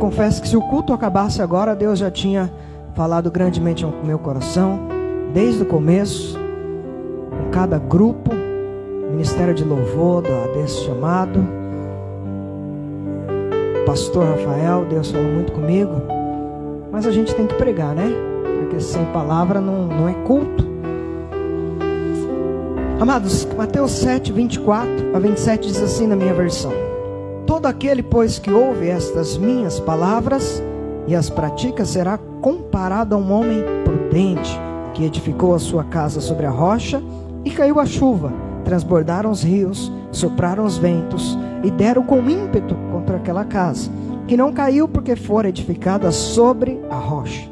confesso que se o culto acabasse agora, Deus já tinha falado grandemente ao meu coração, desde o começo, com cada grupo, Ministério de Louvor desse chamado. Pastor Rafael, Deus falou muito comigo, mas a gente tem que pregar, né? Porque sem palavra não é culto. Amados, Mateus 7, 24 a 27 diz assim na minha versão: todo aquele, pois, que ouve estas minhas palavras e as pratica, será comparado a um homem prudente, que edificou a sua casa sobre a rocha, e caiu a chuva, transbordaram os rios, sopraram os ventos, e deram com ímpeto contra aquela casa, que não caiu, porque fora edificada sobre a rocha.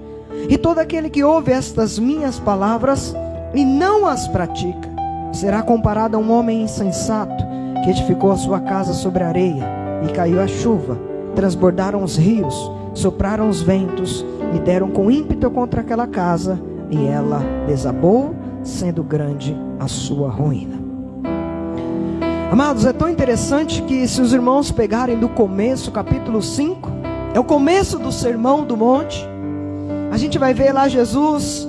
E todo aquele que ouve estas minhas palavras e não as pratica, será comparado a um homem insensato, que edificou a sua casa sobre a areia, e caiu a chuva, transbordaram os rios, sopraram os ventos, e deram com ímpeto contra aquela casa, e ela desabou, sendo grande a sua ruína. Amados, é tão interessante que, se os irmãos pegarem do começo, capítulo 5, é o começo do Sermão do Monte. A gente vai ver lá Jesus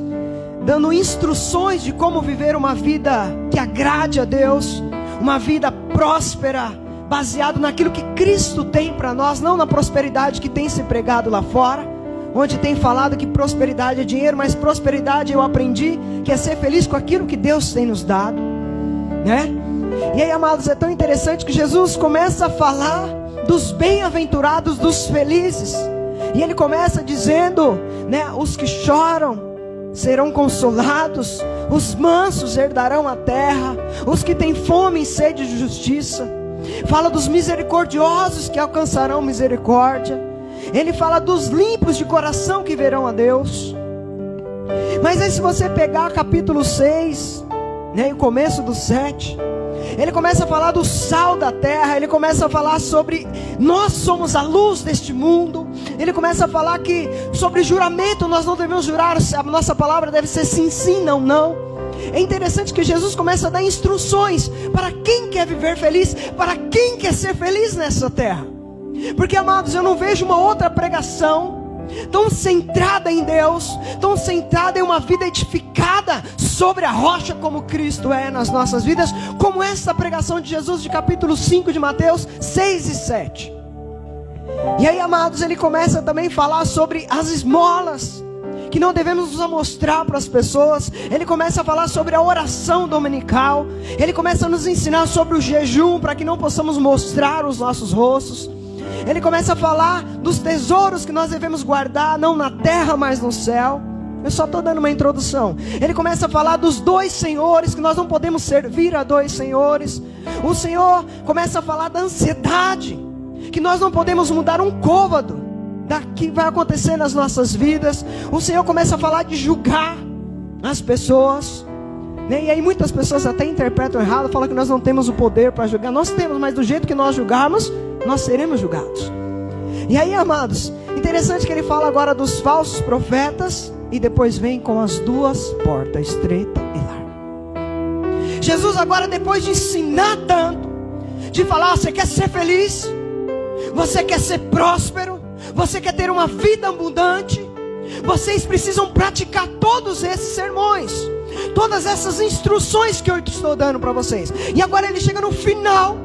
dando instruções de como viver uma vida que agrade a Deus, uma vida próspera, baseado naquilo que Cristo tem para nós, não na prosperidade que tem se pregado lá fora, onde tem falado que prosperidade é dinheiro, mas prosperidade eu aprendi que é ser feliz com aquilo que Deus tem nos dado, né? E aí, amados, é tão interessante que Jesus começa a falar dos bem-aventurados, dos felizes, e ele começa dizendo, né, os que choram serão consolados, os mansos herdarão a terra, os que têm fome e sede de justiça. Fala dos misericordiosos que alcançarão misericórdia. Ele fala dos limpos de coração que verão a Deus. Mas aí, se você pegar capítulo 6, né, o começo do 7, ele começa a falar do sal da terra. Ele começa a falar sobre nós somos a luz deste mundo. Ele começa a falar que sobre juramento nós não devemos jurar, a nossa palavra deve ser sim, sim, não, não. É interessante que Jesus começa a dar instruções para quem quer viver feliz, para quem quer ser feliz nessa terra. Porque, amados, eu não vejo uma outra pregação tão centrada em Deus, tão centrada em uma vida edificada sobre a rocha como Cristo é nas nossas vidas, como essa pregação de Jesus de capítulo 5 de Mateus 6 e 7. E aí, amados, ele começa também a falar sobre as esmolas, que não devemos nos amostrar para as pessoas. Ele começa a falar sobre a oração dominical. Ele começa a nos ensinar sobre o jejum, para que não possamos mostrar os nossos rostos. Ele começa a falar dos tesouros que nós devemos guardar, não na terra, mas no céu. Eu só estou dando uma introdução. Ele começa a falar dos dois senhores, que nós não podemos servir a dois senhores. O Senhor começa a falar da ansiedade, que nós não podemos mudar um côvado da que vai acontecer nas nossas vidas. O Senhor começa a falar de julgar as pessoas, né? E aí muitas pessoas até interpretam errado, falam que nós não temos o poder para julgar. Nós temos, mas do jeito que nós julgarmos, nós seremos julgados. E aí, amados, interessante que ele fala agora dos falsos profetas, e depois vem com as duas portas, estreita e larga. Jesus agora, depois de ensinar tanto, de falar, você quer ser feliz, você quer ser próspero, você quer ter uma vida abundante, vocês precisam praticar todos esses sermões, todas essas instruções que eu estou dando para vocês. E agora ele chega no final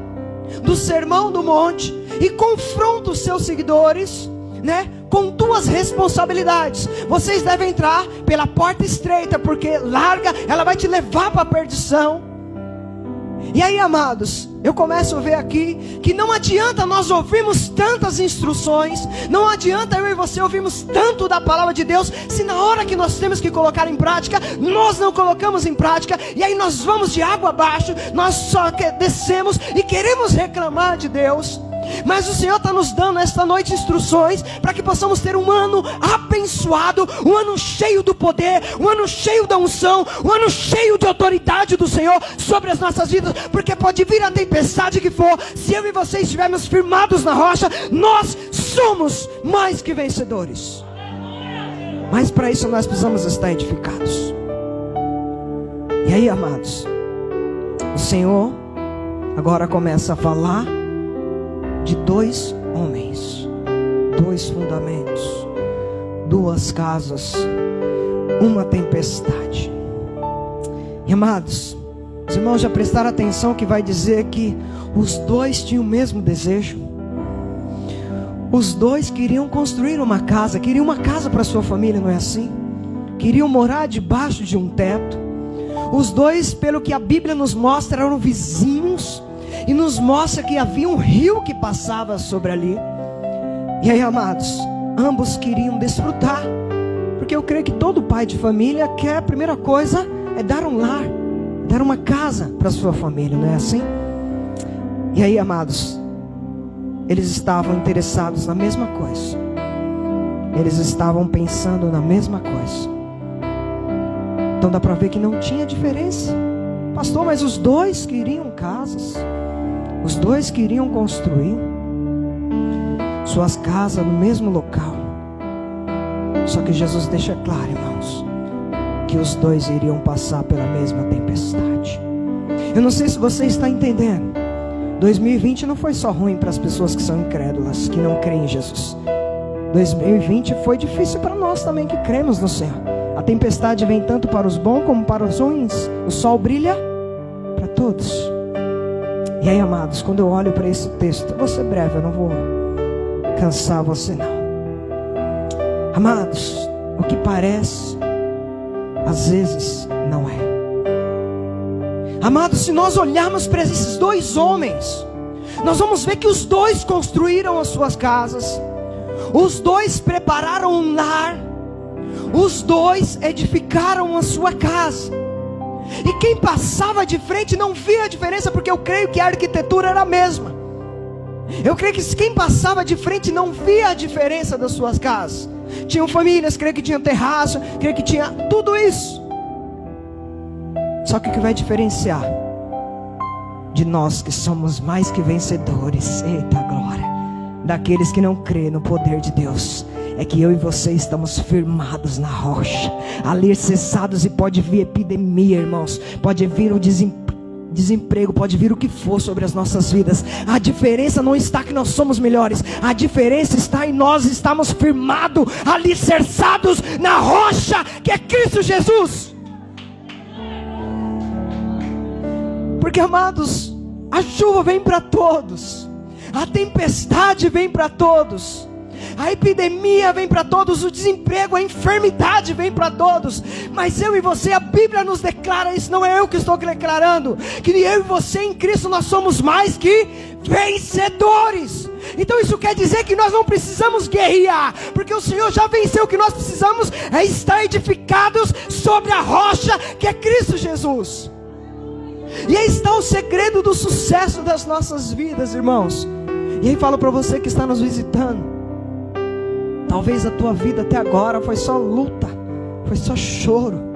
do Sermão do Monte e confronta os seus seguidores, né, com duas responsabilidades. Vocês devem entrar pela porta estreita, porque larga, ela vai te levar para a perdição. E aí, amados, eu começo a ver aqui que não adianta nós ouvirmos tantas instruções, não adianta eu e você ouvirmos tanto da palavra de Deus, se na hora que nós temos que colocar em prática, nós não colocamos em prática, e aí nós vamos de água abaixo, nós só descemos e queremos reclamar de Deus. Mas o Senhor está nos dando esta noite instruções para que possamos ter um ano abençoado, um ano cheio do poder, um ano cheio da unção, um ano cheio de autoridade do Senhor sobre as nossas vidas. Porque pode vir a tempestade que for, se eu e você estivermos firmados na rocha, nós somos mais que vencedores. Mas para isso nós precisamos estar edificados. E aí, amados, o Senhor agora começa a falar de dois homens. 2 fundamentos, 2 casas, uma tempestade. E amados, os irmãos já prestaram atenção que vai dizer que os 2 tinham o mesmo desejo. Os 2 queriam construir uma casa, queriam uma casa para sua família, não é assim? Queriam morar debaixo de um teto. Os 2, pelo que a Bíblia nos mostra, eram vizinhos, e nos mostra que havia um rio que passava sobre ali. E aí, amados, ambos queriam desfrutar, porque eu creio que todo pai de família quer, a primeira coisa é dar um lar, dar uma casa para sua família, não é assim? E aí, amados, eles estavam interessados na mesma coisa, eles estavam pensando na mesma coisa. Então dá para ver que não tinha diferença. Pastor, mas os 2 queriam casas, os 2 queriam construir suas casas no mesmo local. Só que Jesus deixa claro, irmãos, que os 2 iriam passar pela mesma tempestade. Eu não sei se você está entendendo. 2020 não foi só ruim para as pessoas que são incrédulas, que não creem em Jesus. 2020 foi difícil para nós também que cremos no Senhor. A tempestade vem tanto para os bons como para os ruins. O sol brilha para todos. E aí, amados, quando eu olho para esse texto, eu vou ser breve, eu não vou cansar você não. Amados, o que parece, às vezes não é. Amados, se nós olharmos para esses 2 homens, nós vamos ver que os 2 construíram as suas casas, os 2 prepararam um lar, os 2 edificaram a sua casa. E quem passava de frente não via a diferença, porque eu creio que a arquitetura era a mesma. Eu creio que quem passava de frente não via a diferença das suas casas. Tinham famílias, creio que tinha terraço, creio que tinha tudo isso. Só que o que vai diferenciar de nós que somos mais que vencedores, eita glória, daqueles que não creem no poder de Deus, é que eu e você estamos firmados na rocha, alicerçados, e pode vir epidemia, irmãos, pode vir o desemprego, pode vir o que for sobre as nossas vidas. A diferença não está que nós somos melhores, a diferença está em nós estamos firmados, alicerçados na rocha que é Cristo Jesus. Porque, amados, a chuva vem para todos, a tempestade vem para todos, a epidemia vem para todos, o desemprego, a enfermidade vem para todos. Mas eu e você, a Bíblia nos declara isso, não é eu que estou declarando, que eu e você em Cristo nós somos mais que vencedores. Então isso quer dizer que nós não precisamos guerrear, porque o Senhor já venceu. O que nós precisamos é estar edificados sobre a rocha que é Cristo Jesus. E aí está o segredo do sucesso das nossas vidas, irmãos. E aí falo para você que está nos visitando, talvez a tua vida até agora foi só luta, foi só choro,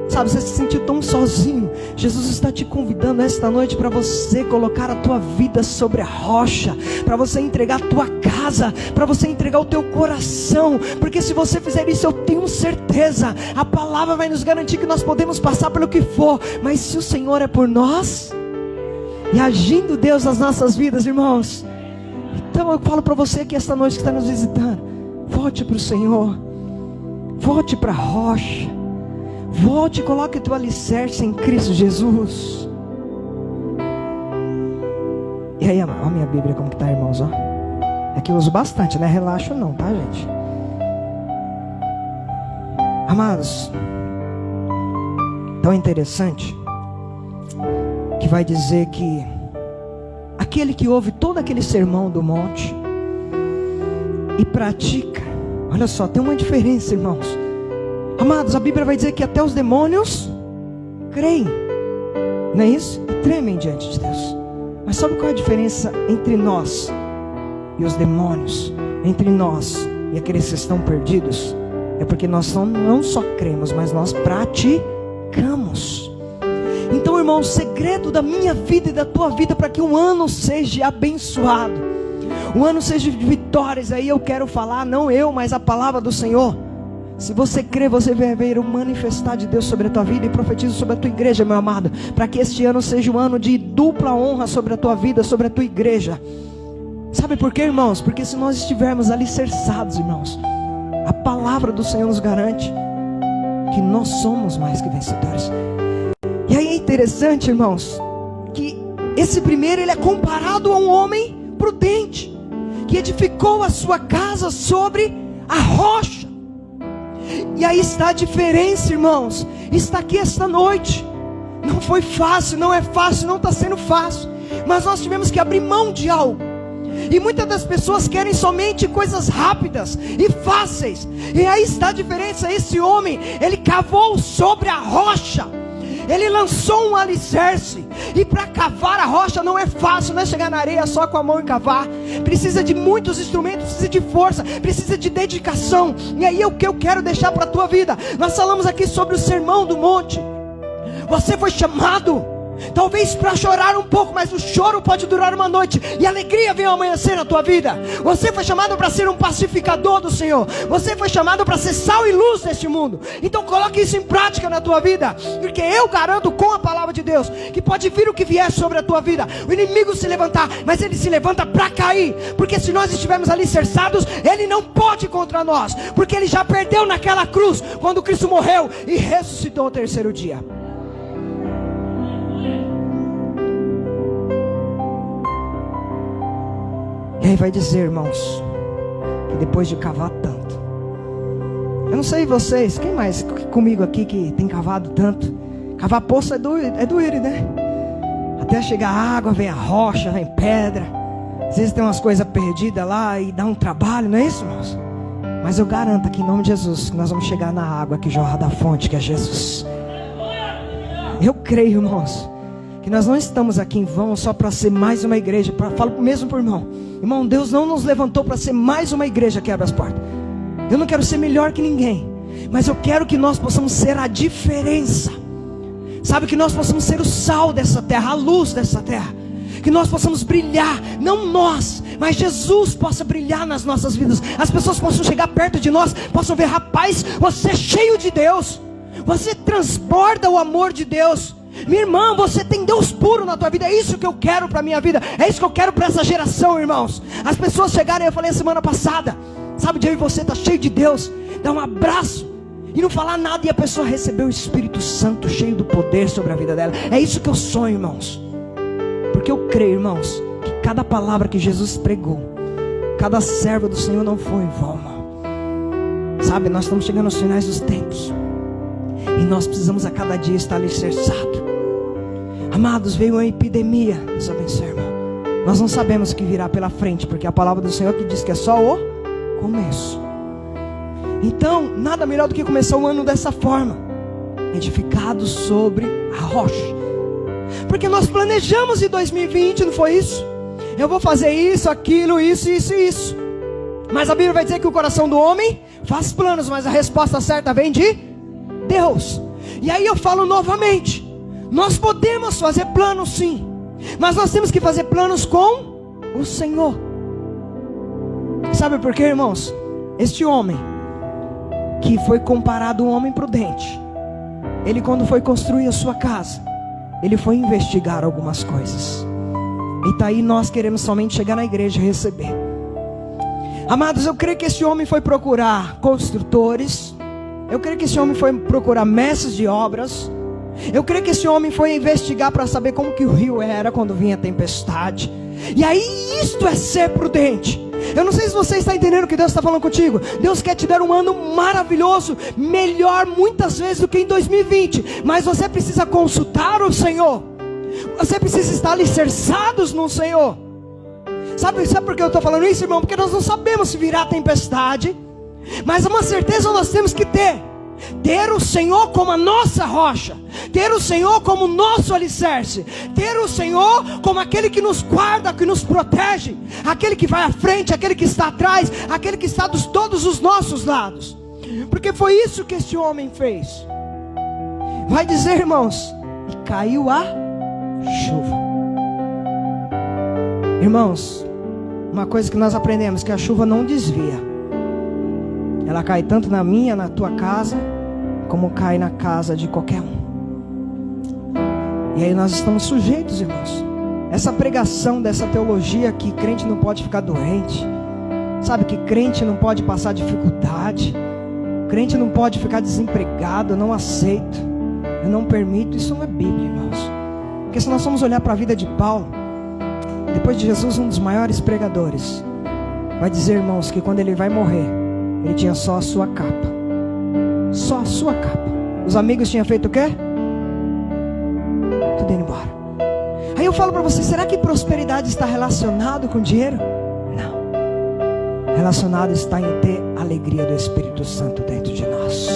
sabe, você se sentiu tão sozinho. Jesus está te convidando esta noite para você colocar a tua vida sobre a rocha, para você entregar a tua casa, para você entregar o teu coração, porque se você fizer isso, eu tenho certeza, a palavra vai nos garantir que nós podemos passar pelo que for, mas se o Senhor é por nós, e agindo Deus nas nossas vidas, irmãos, então eu falo para você que esta noite que está nos visitando, volte para o Senhor, volte para a rocha, volte e coloque o teu alicerce em Cristo Jesus. E aí, olha a minha Bíblia como que está, irmãos, ó. É que eu uso bastante, né? Relaxo não, tá, gente? Amados, tão interessante que vai dizer que aquele que ouve todo aquele sermão do monte e pratica, olha só, tem uma diferença, irmãos. Amados, a Bíblia vai dizer que até os demônios creem, não é isso? E tremem diante de Deus. Mas sabe qual é a diferença entre nós e os demônios? Entre nós e aqueles que estão perdidos? É porque nós não só cremos, mas nós praticamos. Então, irmão, o segredo da minha vida e da tua vida para que um ano seja abençoado, um ano seja de vitórias, aí eu quero falar, não eu, mas a palavra do Senhor. Se você crê, você vai ver o manifestar de Deus sobre a tua vida. E profetizo sobre a tua igreja, meu amado, para que este ano seja um ano de dupla honra sobre a tua vida, sobre a tua igreja. Sabe por quê, irmãos? Porque se nós estivermos alicerçados, irmãos, a palavra do Senhor nos garante que nós somos mais que vencedores. E aí é interessante, irmãos, que esse primeiro, ele é comparado a um homem prudente, que edificou a sua casa sobre a rocha. E aí está a diferença, irmãos. Está aqui esta noite. Não foi fácil, não é fácil, não está sendo fácil, mas nós tivemos que abrir mão de algo. E muitas das pessoas querem somente coisas rápidas e fáceis. E aí está a diferença. Esse homem, ele cavou sobre a rocha. Ele lançou um alicerce. E para cavar a rocha não é fácil, não é chegar na areia só com a mão e cavar. Precisa de muitos instrumentos, precisa de força, precisa de dedicação. E aí é o que eu quero deixar para a tua vida. Nós falamos aqui sobre o Sermão do Monte. Você foi chamado, talvez para chorar um pouco, mas o choro pode durar uma noite e a alegria vem ao amanhecer na tua vida. Você foi chamado para ser um pacificador do Senhor. Você foi chamado para ser sal e luz neste mundo. Então coloque isso em prática na tua vida, porque eu garanto com a palavra de Deus que pode vir o que vier sobre a tua vida. O inimigo se levantar, mas ele se levanta para cair, porque se nós estivermos alicerçados, ele não pode contra nós, porque ele já perdeu naquela cruz, quando Cristo morreu e ressuscitou ao terceiro dia. E aí vai dizer, irmãos, que depois de cavar tanto, eu não sei vocês, quem mais comigo aqui que tem cavado tanto? Cavar poço é doído, né? Até chegar a água, vem a rocha, vem pedra. Às vezes tem umas coisas perdidas lá e dá um trabalho, não é isso, irmãos? Mas eu garanto aqui em nome de Jesus que nós vamos chegar na água que jorra da fonte, que é Jesus. Eu creio, irmãos, que nós não estamos aqui em vão só para ser mais uma igreja. Falo mesmo por irmão. Irmão, Deus não nos levantou para ser mais uma igreja que abre as portas. Eu não quero ser melhor que ninguém, mas eu quero que nós possamos ser a diferença. Sabe, que nós possamos ser o sal dessa terra, a luz dessa terra. Que nós possamos brilhar, não nós, mas Jesus possa brilhar nas nossas vidas. As pessoas possam chegar perto de nós, possam ver, rapaz, você é cheio de Deus. Você transborda o amor de Deus. Minha irmã, você tem Deus puro na tua vida. É isso que eu quero para a minha vida. É isso que eu quero para essa geração, irmãos. As pessoas chegarem, eu falei a semana passada, sabe, de eu e você tá cheio de Deus, dá um abraço e não falar nada, e a pessoa recebeu o Espírito Santo cheio do poder sobre a vida dela. É isso que eu sonho, irmãos. Porque eu creio, irmãos, que cada palavra que Jesus pregou, cada servo do Senhor não foi em vão, irmão. Sabe, nós estamos chegando aos finais dos tempos e nós precisamos a cada dia estar alicerçado. Amados, veio uma epidemia. Deus abençoe, irmão. Nós não sabemos o que virá pela frente, porque a palavra do Senhor que diz que é só o começo. Então, nada melhor do que começar o ano dessa forma, edificado sobre a rocha. Porque nós planejamos em 2020, não foi isso? Eu vou fazer isso, aquilo, isso, isso e isso. Mas a Bíblia vai dizer que o coração do homem faz planos, mas a resposta certa vem de Deus. E aí eu falo novamente, nós podemos fazer planos sim, mas nós temos que fazer planos com o Senhor. Sabe por quê, irmãos? Este homem, que foi comparado a um homem prudente, ele, quando foi construir a sua casa, ele foi investigar algumas coisas. E tá aí, nós queremos somente chegar na igreja e receber. Amados, eu creio que esse homem foi procurar construtores. Eu creio que esse homem foi procurar mestres de obras. Eu creio que esse homem foi investigar para saber como que o rio era quando vinha a tempestade. E aí, isto é ser prudente. Eu não sei se você está entendendo o que Deus está falando contigo. Deus quer te dar um ano maravilhoso, melhor muitas vezes do que em 2020. Mas você precisa consultar o Senhor. Você precisa estar alicerçados no Senhor. Sabe por que eu estou falando isso, irmão? Porque nós não sabemos se virá tempestade, mas uma certeza nós temos que ter o Senhor como a nossa rocha, ter o Senhor como o nosso alicerce, ter o Senhor como aquele que nos guarda, que nos protege, aquele que vai à frente, aquele que está atrás, aquele que está dos todos os nossos lados. Porque foi isso que esse homem fez. Vai dizer, irmãos, e caiu a chuva. Irmãos, uma coisa que nós aprendemos, que a chuva não desvia. Ela cai tanto na minha, na tua casa, como cai na casa de qualquer um. E aí nós estamos sujeitos, irmãos. essa pregação dessa teologia que crente não pode ficar doente, sabe, que crente não pode passar dificuldade, crente não pode ficar desempregado, eu não aceito, eu não permito, isso não é Bíblia, irmãos. Porque se nós formos olhar para a vida de Paulo, depois de Jesus, um dos maiores pregadores, vai dizer, irmãos, que quando ele vai morrer, ele tinha só a sua capa. Só a sua capa. Os amigos tinham feito o quê? Tudo indo embora. Aí eu falo para você, será que prosperidade está relacionado com dinheiro? Não. Relacionado está em ter a alegria do Espírito Santo dentro de nós.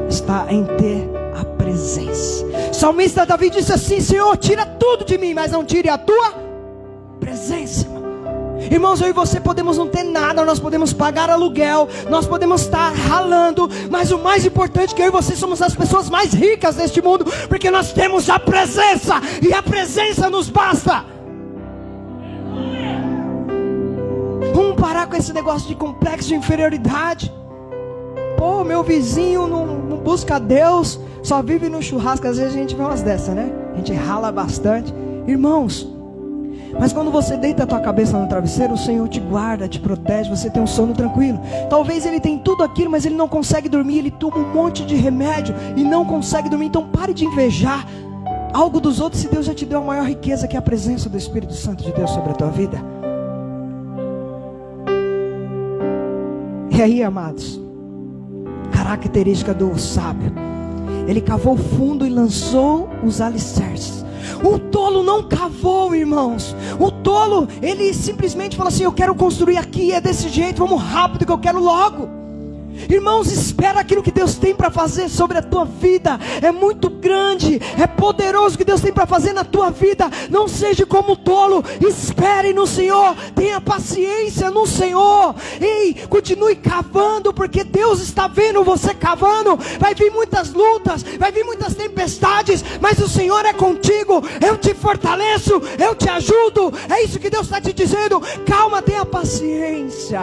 Está em ter a presença. O salmista Davi disse assim: Senhor, tira tudo de mim, mas não tire a tua presença. Irmãos, eu e você podemos não ter nada, nós podemos pagar aluguel, nós podemos estar ralando, mas o mais importante é que eu e você somos as pessoas mais ricas deste mundo, porque nós temos a presença, e a presença nos basta. Vamos parar com esse negócio de complexo de inferioridade. Pô, meu vizinho não busca Deus, só vive no churrasco. Às vezes a gente vê umas dessas, né? A gente rala bastante. Irmãos, mas quando você deita a tua cabeça no travesseiro, o Senhor te guarda, te protege, você tem um sono tranquilo. Talvez ele tem tudo aquilo, mas ele não consegue dormir, ele toma um monte de remédio e não consegue dormir. Então pare de invejar algo dos outros, se Deus já te deu a maior riqueza, que é a presença do Espírito Santo de Deus sobre a tua vida. E aí, amados, característica do sábio: ele cavou fundo e lançou os alicerces. O tolo não cavou, irmãos. O tolo, ele simplesmente falou assim: eu quero construir aqui, é desse jeito, vamos rápido que eu quero logo. Irmãos, espera aquilo que Deus tem para fazer sobre a tua vida. É muito grande, é poderoso o que Deus tem para fazer na tua vida. Não seja como o tolo, espere no Senhor, tenha paciência no Senhor. Ei, continue cavando, porque Deus está vendo você cavando. Vai vir muitas lutas, vai vir muitas tempestades, mas o Senhor é contigo. Eu te fortaleço, eu te ajudo. É isso que Deus está te dizendo. Calma, tenha paciência.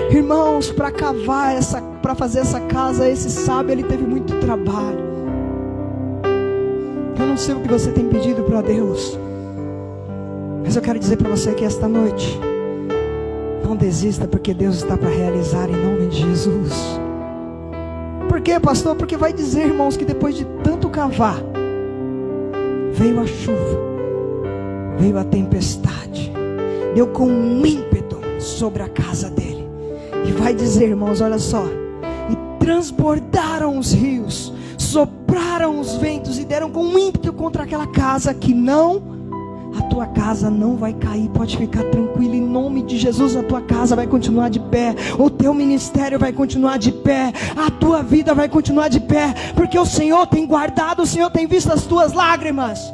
Irmãos, para cavar para fazer essa casa, esse sábio, ele teve muito trabalho. Eu não sei o que você tem pedido para Deus, mas eu quero dizer para você que esta noite, não desista, porque Deus está para realizar em nome de Jesus. Por quê, pastor? Porque vai dizer, irmãos, que depois de tanto cavar, veio a chuva, veio a tempestade, deu com um ímpeto sobre a casa dele. E vai dizer, irmãos, olha só: e transbordaram os rios, sopraram os ventos e deram com um ímpeto contra aquela casa, que não, a tua casa não vai cair. Pode ficar tranquilo, em nome de Jesus. A tua casa vai continuar de pé, o teu ministério vai continuar de pé, a tua vida vai continuar de pé, porque o Senhor tem guardado, o Senhor tem visto as tuas lágrimas.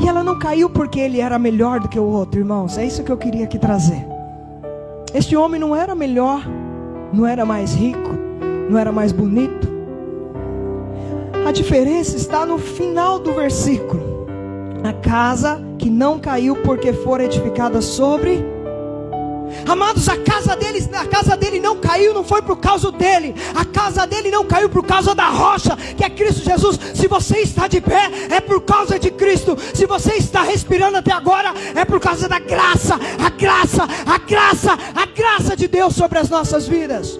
E ela não caiu porque ele era melhor do que o outro, irmãos. É isso que eu queria aqui trazer. Este homem não era melhor, não era mais rico, não era mais bonito. A diferença está no final do versículo: a casa que não caiu porque for edificada sobre... Amados, a casa dele não caiu, não foi por causa dele. A casa dele não caiu por causa da rocha, que é Cristo Jesus. Se você está de pé, é por causa de Cristo. Se você está respirando até agora, é por causa da graça. A graça de Deus sobre as nossas vidas.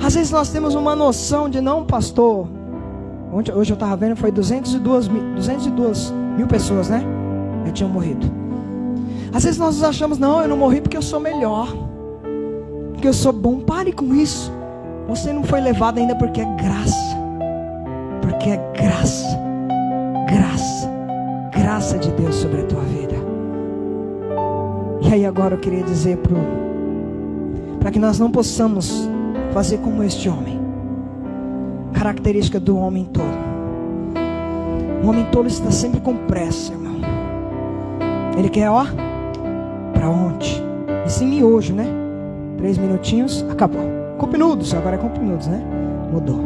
Às vezes nós temos uma noção de, não, pastor, hoje eu estava vendo, foi 202 mil pessoas, né? Já tinham morrido. Às vezes nós achamos, não, eu não morri porque eu sou melhor, porque eu sou bom. Pare com isso. Você não foi levado ainda porque é graça. Porque é graça. Graça de Deus sobre a tua vida. E aí agora eu queria dizer para que nós não possamos fazer como este homem. Característica do homem tolo: o homem tolo está sempre com pressa, irmão. Ele quer, para ontem. Esse miojo, né? 3 minutinhos, acabou. Cupinudos, agora é cupinudos, né? Mudou.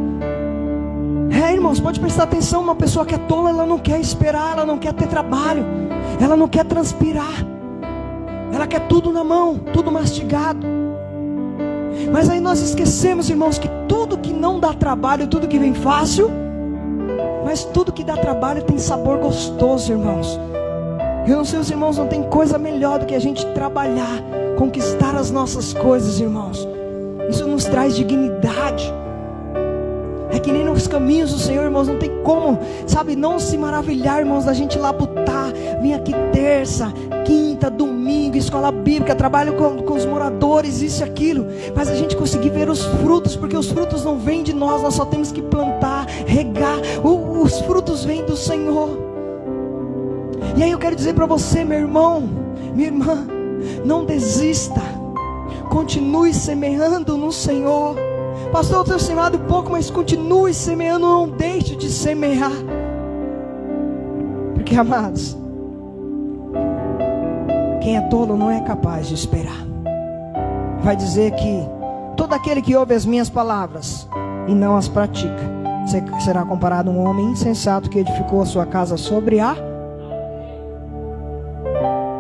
Irmãos, pode prestar atenção. Uma pessoa que é tola, ela não quer esperar, ela não quer ter trabalho, ela não quer transpirar, ela quer tudo na mão, tudo mastigado. Mas aí nós esquecemos, irmãos, que tudo que não dá trabalho, tudo que vem fácil, mas tudo que dá trabalho tem sabor gostoso, irmãos. Eu não sei, os irmãos, não tem coisa melhor do que a gente trabalhar, conquistar as nossas coisas, irmãos. Isso nos traz dignidade. É que nem nos caminhos do Senhor, irmãos, não tem como, sabe, não se maravilhar, irmãos, da gente labutar, vir aqui terça, quinta, domingo, escola bíblica, trabalho com os moradores, isso e aquilo, mas a gente conseguir ver os frutos, porque os frutos não vêm de nós só temos que plantar, regar, os frutos vêm do Senhor. E aí eu quero dizer para você, meu irmão, minha irmã, não desista, continue semeando no Senhor. Pastor, eu tenho semeado pouco, mas continue semeando, não deixe de semear. Porque, amados, quem é tolo não é capaz de esperar. Vai dizer que todo aquele que ouve as minhas palavras e não as pratica, será comparado a um homem insensato que edificou a sua casa sobre a...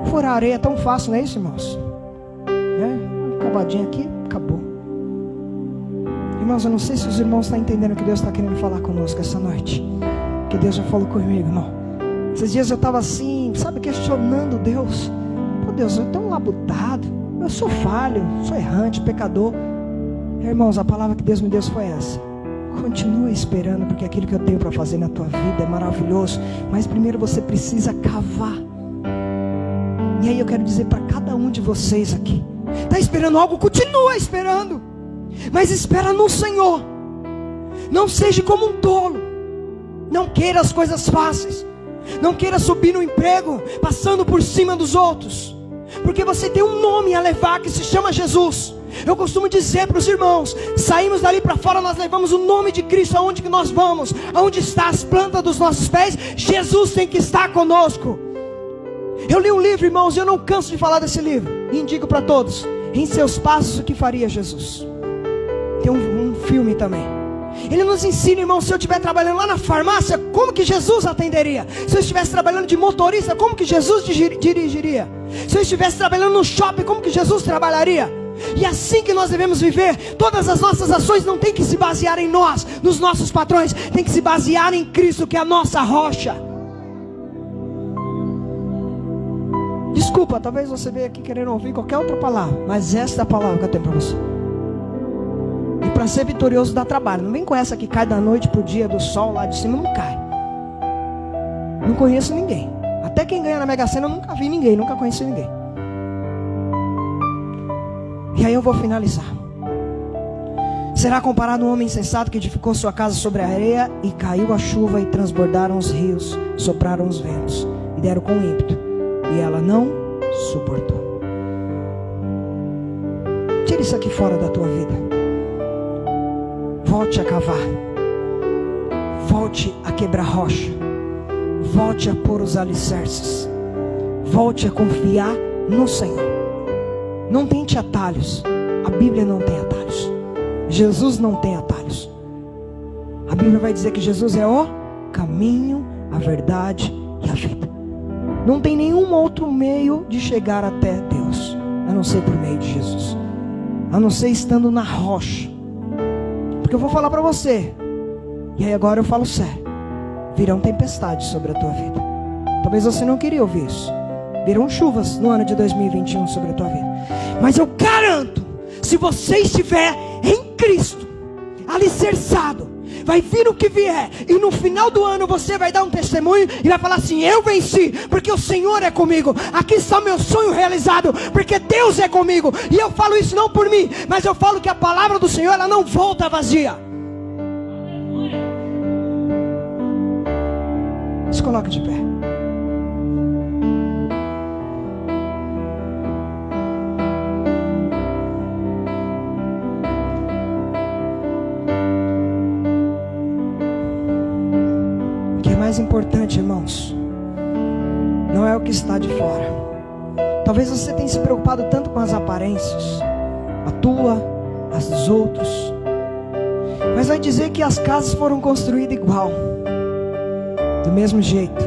Furar areia é tão fácil, não é isso, irmãos? Uma cavadinha aqui, acabou. Irmãos, eu não sei se os irmãos estão entendendo o que Deus está querendo falar conosco essa noite. Que Deus já falou comigo, irmão. Esses dias eu estava assim, sabe, questionando Deus. Pô, Deus, eu estou tão labutado, eu sou falho, sou errante, pecador. Irmãos, a palavra que Deus me deu foi essa: continue esperando, porque aquilo que eu tenho para fazer na tua vida é maravilhoso. Mas primeiro você precisa cavar. E aí eu quero dizer para cada um de vocês aqui: está esperando algo? Continua esperando, mas espera no Senhor. Não seja como um tolo. Não queira as coisas fáceis. Não queira subir no emprego passando por cima dos outros, porque você tem um nome a levar que se chama Jesus. Eu costumo dizer para os irmãos: saímos dali para fora, nós levamos o nome de Cristo aonde que nós vamos. Aonde está as plantas dos nossos pés, Jesus tem que estar conosco. Eu li um livro, irmãos, e eu não canso de falar desse livro, e indico para todos: Em Seus Passos, o que faria Jesus. Tem um filme também. Ele nos ensina, irmão, se eu estiver trabalhando lá na farmácia, como que Jesus atenderia? Se eu estivesse trabalhando de motorista, como que Jesus dirigiria? Se eu estivesse trabalhando no shopping, como que Jesus trabalharia? E assim que nós devemos viver. Todas as nossas ações não tem que se basear em nós, nos nossos patrões, tem que se basear em Cristo, que é a nossa rocha. Desculpa, talvez você veja aqui querendo ouvir qualquer outra palavra, mas esta é a palavra que eu tenho para você. E para ser vitorioso dá trabalho. Não vem com essa que cai da noite para o dia, do sol lá de cima, não cai. Não conheço ninguém. Até quem ganha na Mega Sena eu nunca vi ninguém, nunca conheci ninguém. E aí eu vou finalizar. Será comparado um homem insensato que edificou sua casa sobre a areia, e caiu a chuva, e transbordaram os rios, sopraram os ventos, e deram com ímpeto, e ela não suportou. Tira isso aqui fora da tua vida. Volte a cavar. Volte a quebrar rocha. Volte a pôr os alicerces. Volte a confiar no Senhor. Não tente atalhos. A Bíblia não tem atalhos. Jesus não tem atalhos. A Bíblia vai dizer que Jesus é o caminho, a verdade e a vida. Não tem nenhum outro meio de chegar até Deus, a não ser por meio de Jesus, a não ser estando na rocha. Porque eu vou falar para você, e aí agora eu falo sério: virão tempestades sobre a tua vida. Talvez você não queria ouvir isso. Virão chuvas no ano de 2021 sobre a tua vida. Mas eu garanto, se você estiver em Cristo, alicerçado, vai vir o que vier, e no final do ano você vai dar um testemunho e vai falar assim: eu venci, porque o Senhor é comigo. Aqui está o meu sonho realizado, porque Deus é comigo. E eu falo isso não por mim, mas eu falo que a palavra do Senhor, ela não volta vazia. Se coloque de pé. Mais importante, irmãos, não é o que está de fora. Talvez você tenha se preocupado tanto com as aparências, a tua, as dos outros, mas vai dizer que as casas foram construídas igual, do mesmo jeito.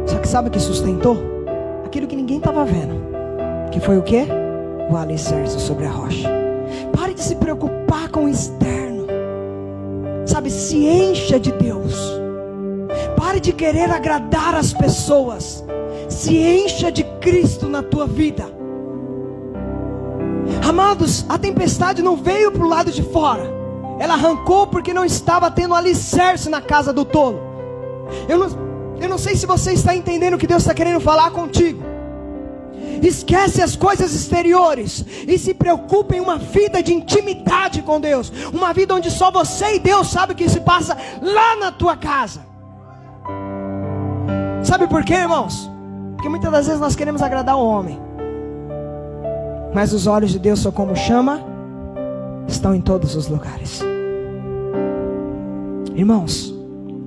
Só que sabe o que sustentou? Aquilo que ninguém estava vendo, que foi o quê? O alicerce sobre a rocha. de se preocupar com o externo. Sabe, se encha de Deus. Pare de querer agradar as pessoas. Se encha de Cristo na tua vida. Amados, a tempestade não veio para o lado de fora. Ela arrancou porque não estava tendo alicerce na casa do tolo. Eu não sei se você está entendendo o que Deus está querendo falar contigo. Esquece as coisas exteriores e se preocupe em uma vida de intimidade com Deus. Uma vida onde só você e Deus sabem o que se passa lá na tua casa. Sabe por quê, irmãos? Porque muitas das vezes nós queremos agradar o homem, mas os olhos de Deus são como chama, estão em todos os lugares. Irmãos,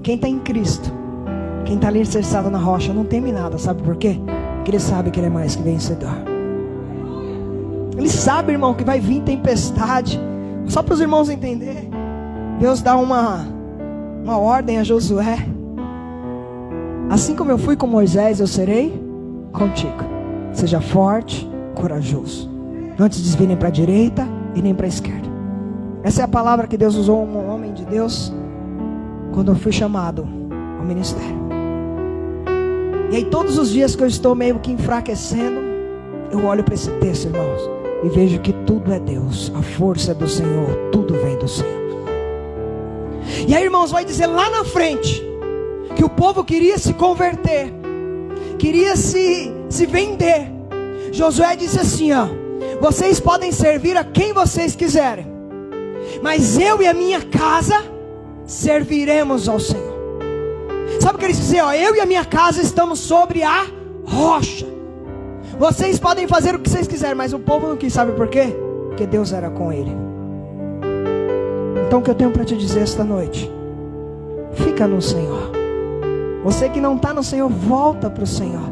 quem está em Cristo, quem está ali alicerçado na rocha, não teme nada. Sabe por quê? Porque ele sabe que ele é mais que vencedor. Ele sabe, irmão, que vai vir tempestade. Só para os irmãos entenderem, Deus dá uma ordem a Josué: assim como eu fui com Moisés, eu serei contigo. Seja forte, corajoso. Não te desvie nem para a direita e nem para a esquerda. Essa é a palavra que Deus usou um homem de Deus quando eu fui chamado ao ministério. E aí todos os dias que eu estou meio que enfraquecendo, eu olho para esse texto, irmãos, e vejo que tudo é Deus. A força é do Senhor, tudo vem do Senhor. E aí, irmãos, vai dizer lá na frente que o povo queria se converter, queria se vender. Josué disse assim, ó: vocês podem servir a quem vocês quiserem, mas eu e a minha casa serviremos ao Senhor. Sabe o que ele dizia? Ó, eu e a minha casa estamos sobre a rocha. Vocês podem fazer o que vocês quiserem, mas o povo não quis. Sabe por quê? Porque Deus era com ele. Então o que eu tenho para te dizer esta noite: fica no Senhor. Você que não está no Senhor, volta para o Senhor.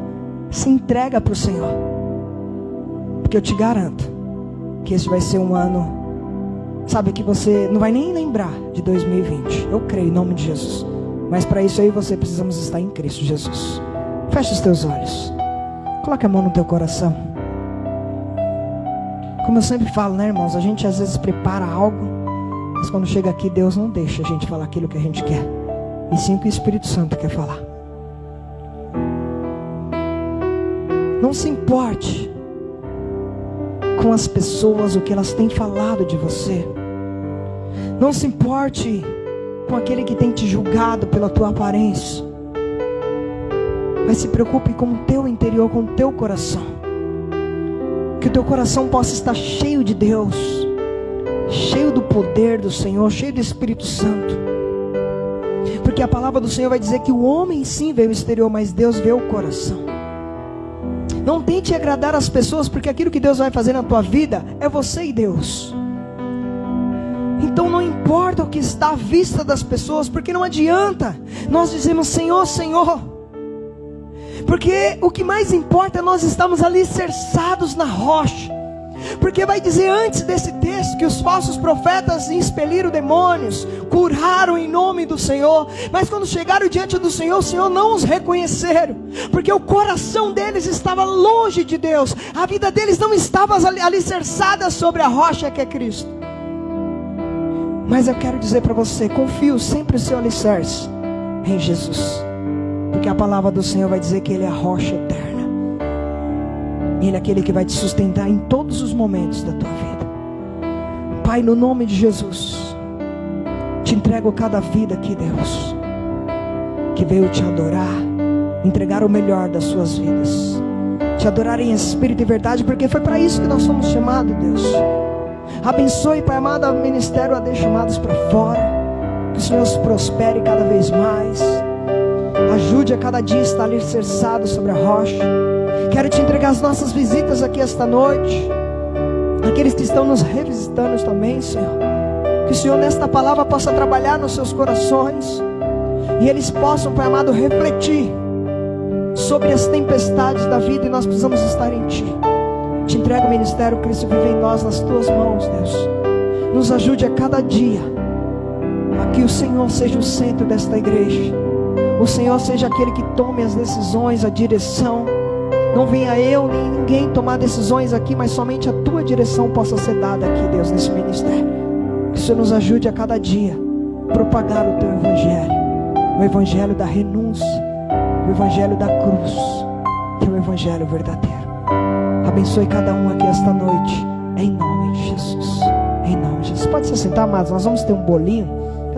Se entrega para o Senhor. Porque eu te garanto que esse vai ser um ano, sabe, que você não vai nem lembrar de 2020. Eu creio em nome de Jesus. Mas para isso aí você precisamos estar em Cristo Jesus. Fecha os teus olhos. Coloque a mão no teu coração. Como eu sempre falo, né, irmãos? A gente às vezes prepara algo, mas quando chega aqui, Deus não deixa a gente falar aquilo que a gente quer, e sim o que o Espírito Santo quer falar. Não se importe com as pessoas, o que elas têm falado de você. Não se importe com aquele que tem te julgado pela tua aparência. Mas se preocupe com o teu interior, com o teu coração. Que o teu coração possa estar cheio de Deus, cheio do poder do Senhor, cheio do Espírito Santo. Porque a palavra do Senhor vai dizer que o homem sim vê o exterior, mas Deus vê o coração. Não tente agradar as pessoas, porque aquilo que Deus vai fazer na tua vida é você e Deus. Então não importa o que está à vista das pessoas, porque não adianta nós dizermos Senhor, Senhor, porque o que mais importa é nós estarmos alicerçados na rocha. Porque vai dizer antes desse texto que os falsos profetas expeliram demônios, curaram em nome do Senhor, mas quando chegaram diante do Senhor, o Senhor não os reconheceram, porque o coração deles estava longe de Deus, a vida deles não estava alicerçada sobre a rocha que é Cristo. Mas eu quero dizer para você, confie sempre o seu alicerce em Jesus, porque a palavra do Senhor vai dizer que Ele é a rocha eterna. Ele é aquele que vai te sustentar em todos os momentos da tua vida. Pai, no nome de Jesus, te entrego cada vida aqui, Deus, que veio te adorar, entregar o melhor das suas vidas, te adorar em espírito e verdade, porque foi para isso que nós fomos chamados, Deus. Abençoe, Pai amado, o ministério a Deus chamados para fora, que o Senhor os prospere cada vez mais, ajude a cada dia a estar alicerçado sobre a rocha. Quero te entregar as nossas visitas aqui esta noite, aqueles que estão nos revisitando também, Senhor. Que o Senhor nesta palavra possa trabalhar nos seus corações, e eles possam, Pai amado, refletir sobre as tempestades da vida, e nós precisamos estar em Ti. Te entrego o ministério, Cristo vive em nós, nas Tuas mãos, Deus. Nos ajude a cada dia, a que o Senhor seja o centro desta igreja, o Senhor seja aquele que tome as decisões, a direção, Não venha eu nem ninguém tomar decisões aqui, mas somente a tua direção possa ser dada aqui, Deus, nesse ministério. Que o Senhor nos ajude a cada dia a propagar o teu evangelho, o evangelho da renúncia, o evangelho da cruz, que é o evangelho verdadeiro. Abençoe cada um aqui esta noite, em nome de Jesus. Em nome de Jesus. Pode se sentar, amados. Nós vamos ter um bolinho.